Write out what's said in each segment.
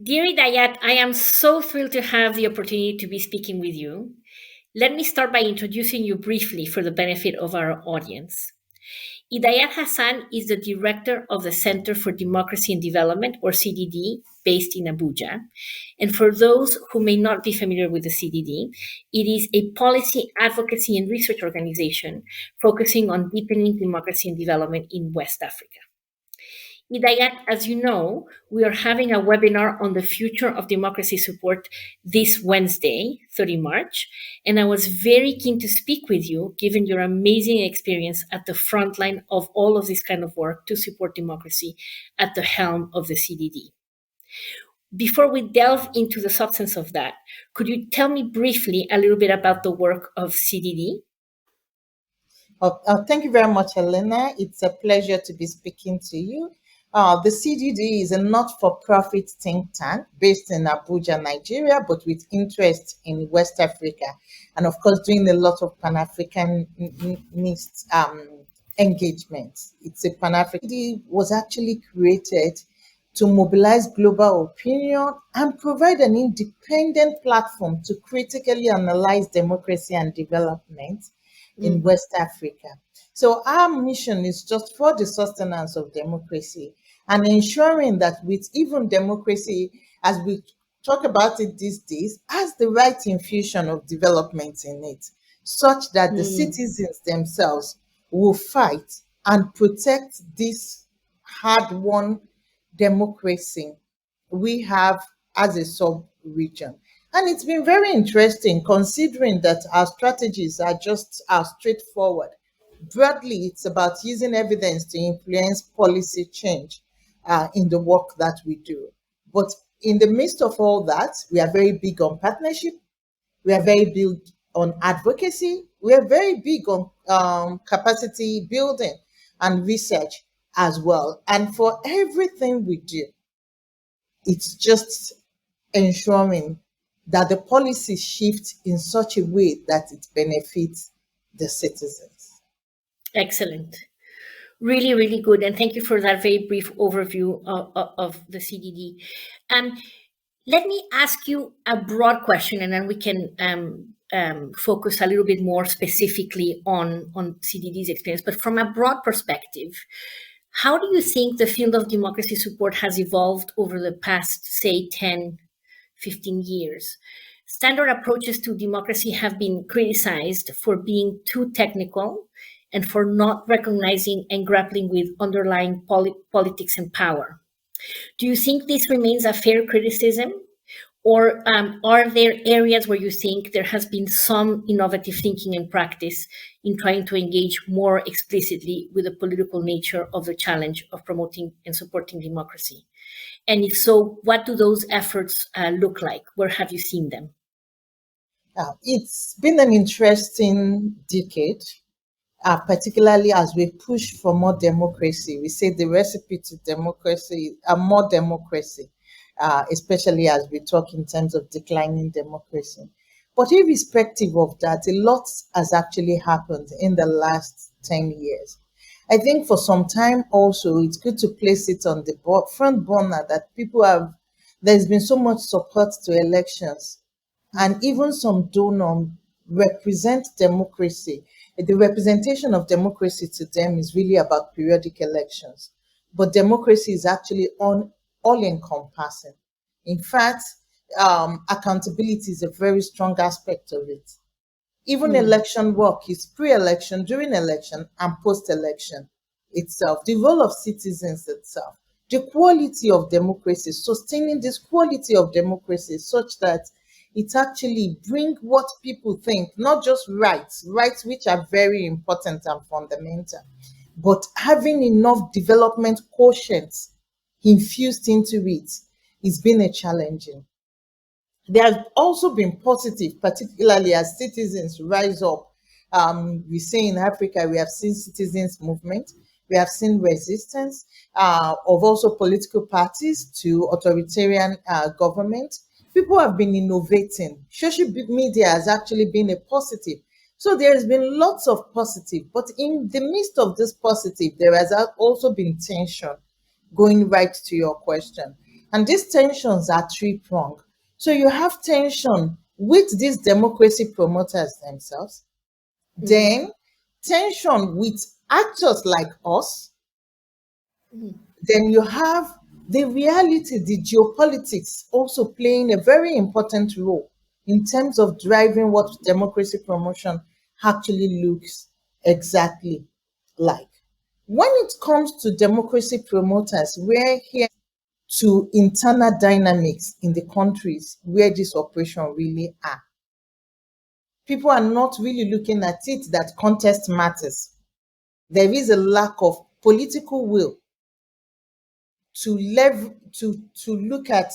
Dear Idayat, I am so thrilled to have the opportunity to be speaking with you. Let me start by introducing you briefly for the benefit of our audience. Idayat Hassan is the director of the Center for Democracy and Development, or CDD, based in Abuja. And for those who may not be familiar with the CDD, it is a policy advocacy and research organization focusing on deepening democracy and development in West Africa. Idayat, as you know, we are having a webinar on the future of democracy support this Wednesday, 30 March, and I was very keen to speak with you, given your amazing experience at the front line of all of this kind of work to support democracy at the helm of the CDD. Before we delve into the substance of that, could you tell me briefly a little bit about the work of CDD? Thank you very much, Elena. It's a pleasure to be speaking to you. The CDD is a not-for-profit think tank based in Abuja, Nigeria, but with interest in West Africa, and of course, doing a lot of Pan-Africanist engagements. It's a Pan-African. CDD was actually created to mobilize global opinion and provide an independent platform to critically analyze democracy and development in West Africa. So our mission is just for the sustenance of democracy and ensuring that with even democracy, as we talk about it these days, has the right infusion of development in it, such that the citizens themselves will fight and protect this hard-won democracy we have as a sub-region. And it's been very interesting considering that our strategies are just straightforward. Broadly, it's about using evidence to influence policy change in the work that we do. But in the midst of all that, we are very big on partnership. We are very big on advocacy. We are very big on capacity building and research as well. And for everything we do, it's just ensuring that the policy shifts in such a way that it benefits the citizens. Excellent. Really, really good. And thank you for that very brief overview of the CDD. Let me ask you a broad question, and then we can focus a little bit more specifically on CDD's experience. But from a broad perspective, how do you think the field of democracy support has evolved over the past, say, 10, 15 years? Standard approaches to democracy have been criticized for being too technical and for not recognizing and grappling with underlying politics and power. Do you think this remains a fair criticism? Or are there areas where you think there has been some innovative thinking and practice in trying to engage more explicitly with the political nature of the challenge of promoting and supporting democracy? And if so, what do those efforts look like? Where have you seen them? It's been an interesting decade, particularly as we push for more democracy. We say the recipe to democracy, more democracy, especially as we talk in terms of declining democracy. But irrespective of that, a lot has actually happened in the last 10 years. I think for some time also, it's good to place it on the front burner that there's been so much support to elections, and even some do not represent democracy. The representation of democracy to them is really about periodic elections. But democracy is actually all-encompassing. In fact, accountability is a very strong aspect of it. Even election work is pre-election, during election, and post-election itself. The role of citizens itself, the quality of democracy, sustaining this quality of democracy such that it actually brings what people think, not just rights which are very important and fundamental, but having enough development quotient infused into it has been a challenging. There have also been positive, particularly as citizens rise up. We say in Africa, we have seen citizens movement. We have seen resistance of also political parties to authoritarian government. People have been innovating. Social media has actually been a positive. So there has been lots of positive, but in the midst of this positive, there has also been tension, going right to your question. And these tensions are three-pronged. So you have tension with these democracy promoters themselves, Mhm. then tension with actors like us, then you have the reality, the geopolitics also playing a very important role in terms of driving what democracy promotion actually looks exactly like. When it comes to democracy promoters, we're here to internal dynamics in the countries where this operation really are. People are not really looking at it that contest matters. There is a lack of political will to look at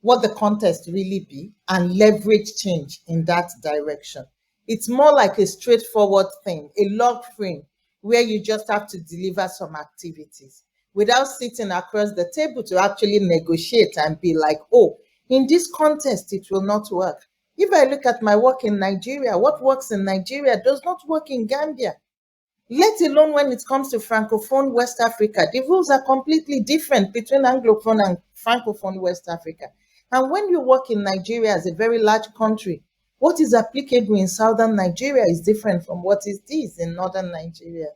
what the contest really be and leverage change in that direction. It's more like a straightforward thing, a log frame where you just have to deliver some activities without sitting across the table to actually negotiate and be like, oh, in this contest, it will not work. If I look at my work in Nigeria, what works in Nigeria does not work in Gambia, let alone when it comes to Francophone West Africa. The rules are completely different between Anglophone and Francophone West Africa. And when you work in Nigeria as a very large country, what is applicable in southern Nigeria is different from what it is in northern Nigeria.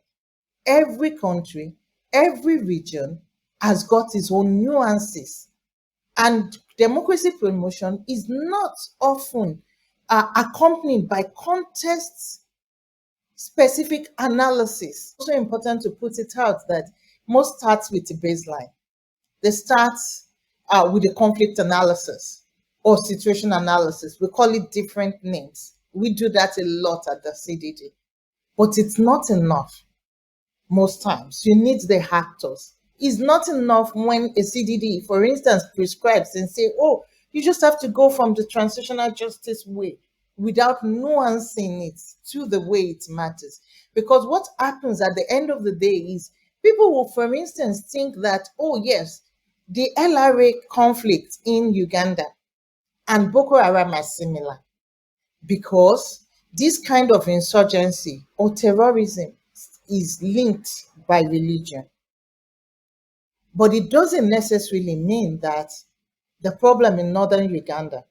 Every country, every region has got its own nuances. And democracy promotion is not often accompanied by context specific analysis. Also important to put it out that most starts with a baseline. They start with a conflict analysis or situation analysis. We call it different names. We do that a lot at the CDD, but it's not enough most times. You need the actors. It's not enough when a CDD, for instance, prescribes and say, oh, you just have to go from the transitional justice way without nuancing it to the way it matters. Because what happens at the end of the day is people will, for instance, think that, oh, yes, the LRA conflict in Uganda and Boko Haram are similar because this kind of insurgency or terrorism is linked by religion. But it doesn't necessarily mean that the problem in northern Uganda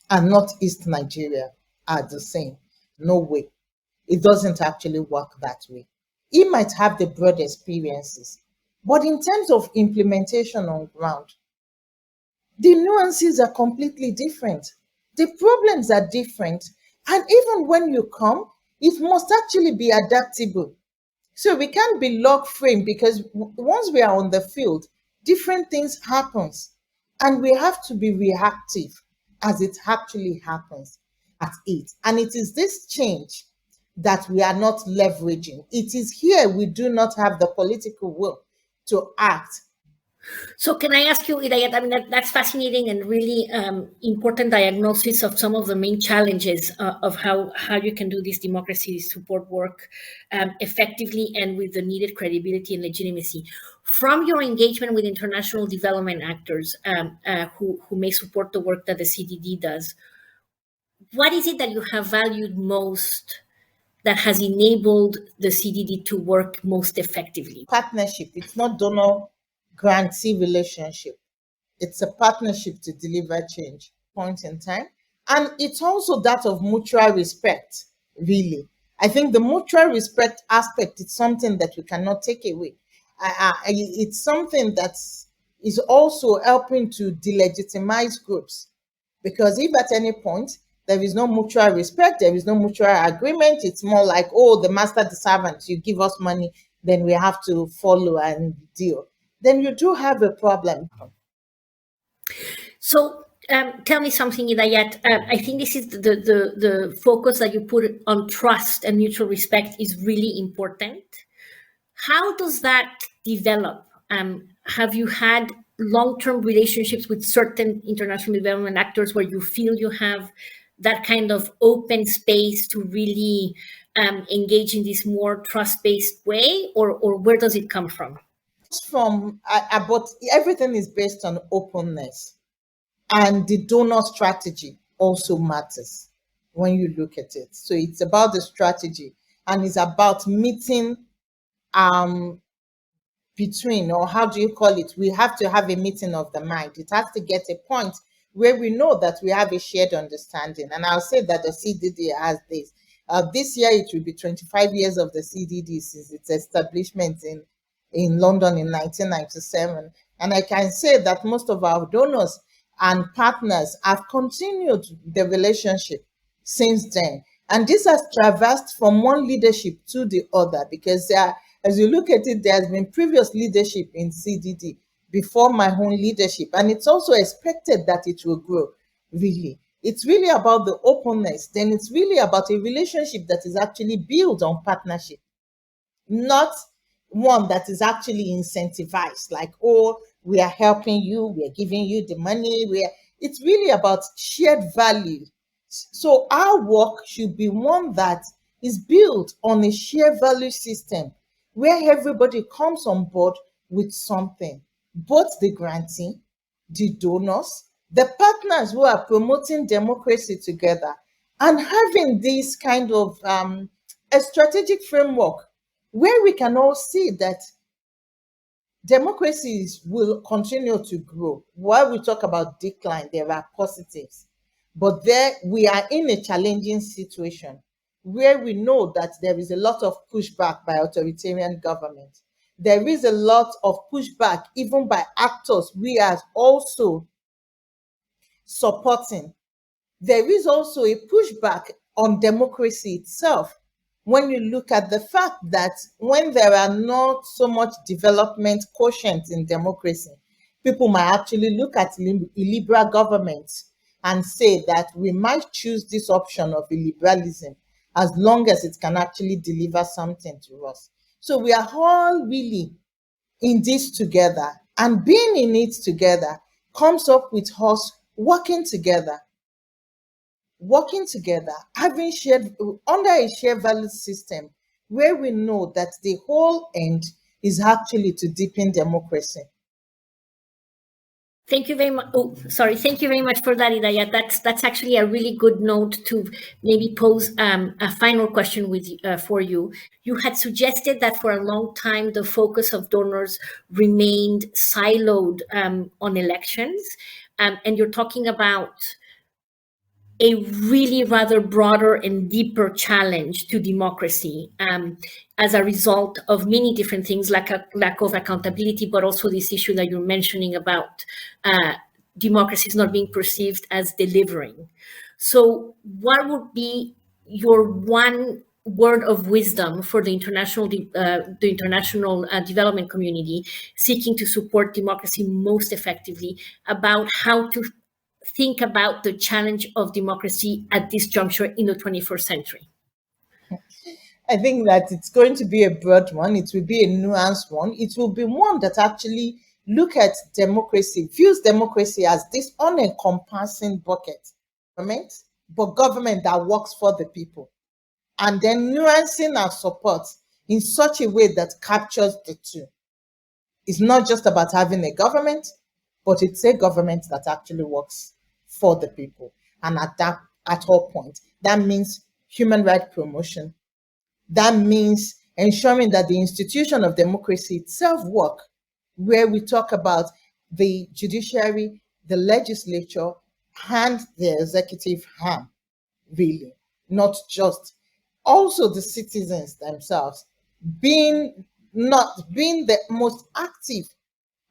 and northeast Nigeria are the same. No way. It doesn't actually work that way. He might have the broad experiences, but in terms of implementation on ground, the nuances are completely different. The problems are different. And even when you come, it must actually be adaptable. So we can't be log frame because once we are on the field, different things happens. And we have to be reactive as it actually happens at it. And it is this change that we are not leveraging. It is here we do not have the political will to act. So, can I ask you, Idayat? I mean, that's fascinating and really important diagnosis of some of the main challenges of how you can do this democracy support work effectively and with the needed credibility and legitimacy. From your engagement with international development actors who may support the work that the CDD does, what is it that you have valued most that has enabled the CDD to work most effectively? Partnership, it's not donor grantee relationship. It's a partnership to deliver change point in time. And it's also that of mutual respect, really. I think the mutual respect aspect is something that we cannot take away. It's something that is also helping to delegitimize groups. Because if at any point there is no mutual respect, there is no mutual agreement, it's more like, oh, the master, the servant, you give us money, then we have to follow and deal. Then you do have a problem. So tell me something, Idayat. I think this is the focus that you put on trust and mutual respect is really important. How does that develop? Have you had long-term relationships with certain international development actors where you feel you have that kind of open space to really engage in this more trust-based way, or where does it come from? From but everything is based on openness, and the donor strategy also matters when you look at it. So it's about the strategy, and it's about meeting um between, or how do you call it? We have to have a meeting of the mind. It has to get a point where we know that we have a shared understanding. And I'll say that the CDD has this. This year, it will be 25 years of the CDD since its establishment in London in 1997. And I can say that most of our donors and partners have continued the relationship since then. And this has traversed from one leadership to the other because as you look at it, there has been previous leadership in CDD before my own leadership. And it's also expected that it will grow, really. It's really about the openness. Then it's really about a relationship that is actually built on partnership, not one that is actually incentivized, like, oh, we are helping you, we are giving you the money. It's really about shared value. So our work should be one that is built on a shared value system where everybody comes on board with something, both the grantee, the donors, the partners who are promoting democracy together, and having this kind of a strategic framework where we can all see that democracies will continue to grow. While we talk about decline, there are positives. But there we are in a challenging situation where we know that there is a lot of pushback by authoritarian government. There is a lot of pushback even by actors we are also supporting. There is also a pushback on democracy itself when you look at the fact that when there are not so much development quotient in democracy, people might actually look at illiberal governments and say that we might choose this option of illiberalism as long as it can actually deliver something to us. So we are all really in this together, and being in it together comes up with us working together, having shared under a shared value system where we know that the whole end is actually to deepen democracy. Thank you very much. Oh, sorry. Thank you very much for that, Idayat. That's actually a really good note to maybe pose a final question for you. You had suggested that for a long time the focus of donors remained siloed on elections, and you're talking about a really rather broader and deeper challenge to democracy as a result of many different things, like a lack of accountability, but also this issue that you're mentioning about democracy is not being perceived as delivering. So, what would be your one word of wisdom for the international development community seeking to support democracy most effectively about how to think about the challenge of democracy at this juncture in the 21st century? I think that it's going to be a broad one. It will be a nuanced one. It will be one that actually look at democracy, views democracy as this all-encompassing bucket government, but government that works for the people. And then nuancing our support in such a way that captures the two. It's not just about having a government, but it's a government that actually works for the people. And at all points, that means human rights promotion. That means ensuring that the institution of democracy itself work, where we talk about the judiciary, the legislature, and the executive arm, really, not just also the citizens themselves being not being the most active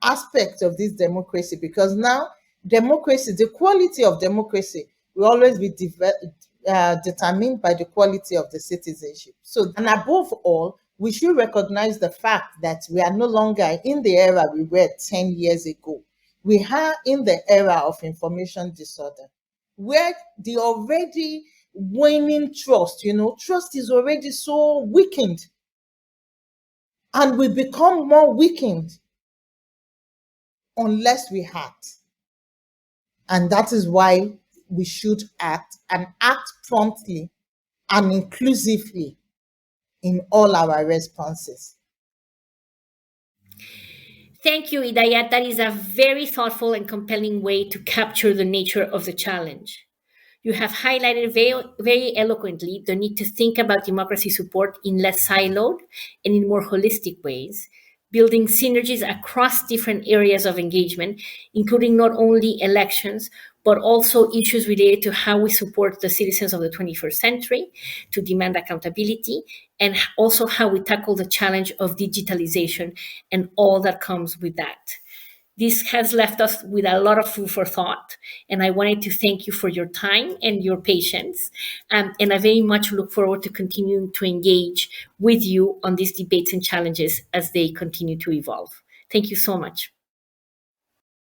aspect of this democracy, because now democracy, the quality of democracy will always be determined by the quality of the citizenship. So, and above all, we should recognize the fact that we are no longer in the era we were 10 years ago. We are in the era of information disorder, where the already waning trust, trust is already so weakened and will become more weakened unless we act. And that is why we should act, and act promptly and inclusively in all our responses. Thank you, Idayat. That is a very thoughtful and compelling way to capture the nature of the challenge. You have highlighted very, very eloquently the need to think about democracy support in less siloed and in more holistic ways, building synergies across different areas of engagement, including not only elections, but also issues related to how we support the citizens of the 21st century to demand accountability, and also how we tackle the challenge of digitalization and all that comes with that. This has left us with a lot of food for thought, and I wanted to thank you for your time and your patience. And I very much look forward to continuing to engage with you on these debates and challenges as they continue to evolve. Thank you so much.